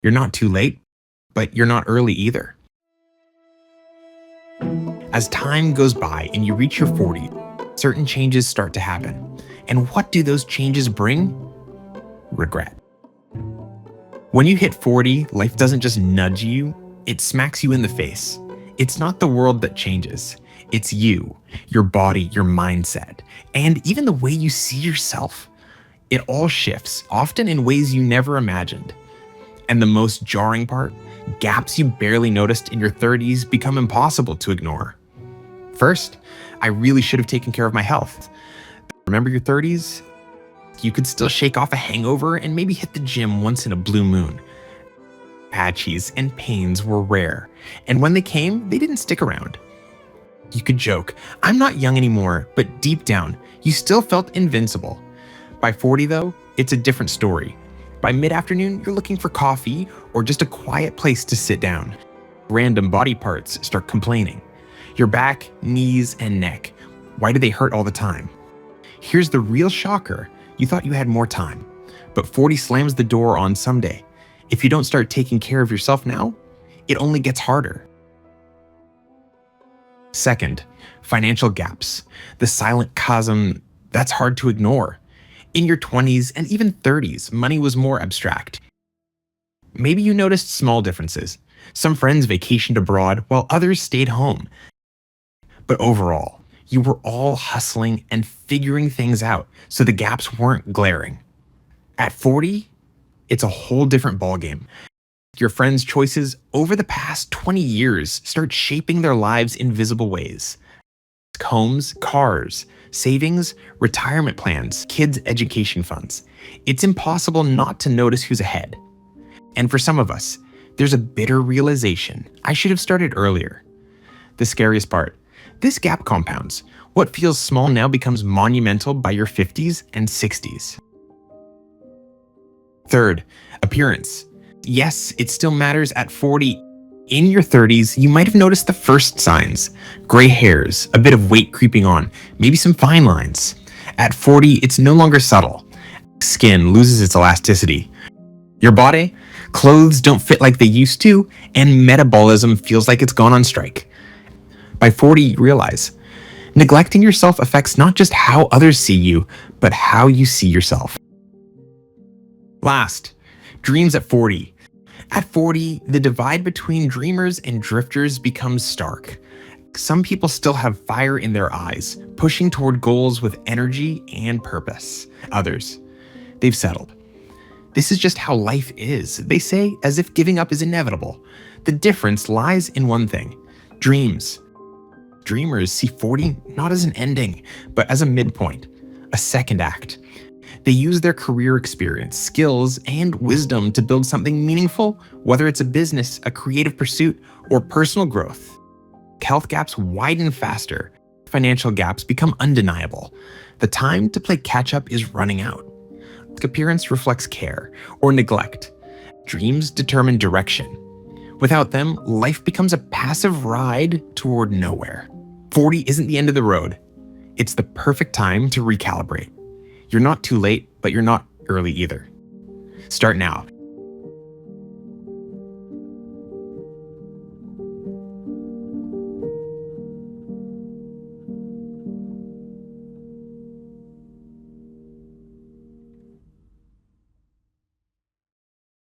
You're not too late, but you're not early either. As time goes by and you reach your 40s, certain changes start to happen. And what do those changes bring? Regret. When you hit 40, life doesn't just nudge you, it smacks you in the face. It's not the world that changes. It's you, your body, your mindset, and even the way you see yourself. It all shifts, often in ways you never imagined. And the most jarring part, gaps you barely noticed in your 30s become impossible to ignore. First, I really should have taken care of my health. Remember your 30s? You could still shake off a hangover and maybe hit the gym once in a blue moon. Patchies and pains were rare, and when they came, they didn't stick around. You could joke, I'm not young anymore, but deep down, you still felt invincible. By 40 though, it's a different story. By mid-afternoon, you're looking for coffee or just a quiet place to sit down. Random body parts start complaining. Your back, knees, and neck. Why do they hurt all the time? Here's the real shocker. You thought you had more time, but 40 slams the door on someday. If you don't start taking care of yourself now, it only gets harder. Second, financial gaps. The silent chasm that's hard to ignore. In your 20s and even 30s, money was more abstract. Maybe you noticed small differences. Some friends vacationed abroad while others stayed home. But overall, you were all hustling and figuring things out, so the gaps weren't glaring. At 40, it's a whole different ballgame. Your friends' choices over the past 20 years start shaping their lives in visible ways. Homes, cars, savings, retirement plans, kids' education funds. It's impossible not to notice who's ahead. And for some of us, there's a bitter realization. I should have started earlier. The scariest part, this gap compounds. What feels small now becomes monumental by your 50s and 60s. Third, appearance. Yes, it still matters at 40. In your 30s, you might have noticed the first signs. Gray hairs, a bit of weight creeping on, maybe some fine lines. At 40, it's no longer subtle. Skin loses its elasticity. Your body, clothes don't fit like they used to, and metabolism feels like it's gone on strike. By 40, you realize, neglecting yourself affects not just how others see you, but how you see yourself. Last, dreams at 40. At 40, the divide between dreamers and drifters becomes stark. Some people still have fire in their eyes, pushing toward goals with energy and purpose. Others, they've settled. This is just how life is, they say, as if giving up is inevitable. The difference lies in one thing: dreams. Dreamers see 40 not as an ending, but as a midpoint, a second act. They use their career experience, skills, and wisdom to build something meaningful, whether it's a business, a creative pursuit, or personal growth. Health gaps widen faster. Financial gaps become undeniable. The time to play catch-up is running out. Appearance reflects care or neglect. Dreams determine direction. Without them, life becomes a passive ride toward nowhere. 40 isn't the end of the road. It's the perfect time to recalibrate. You're not too late, but you're not early either. Start now.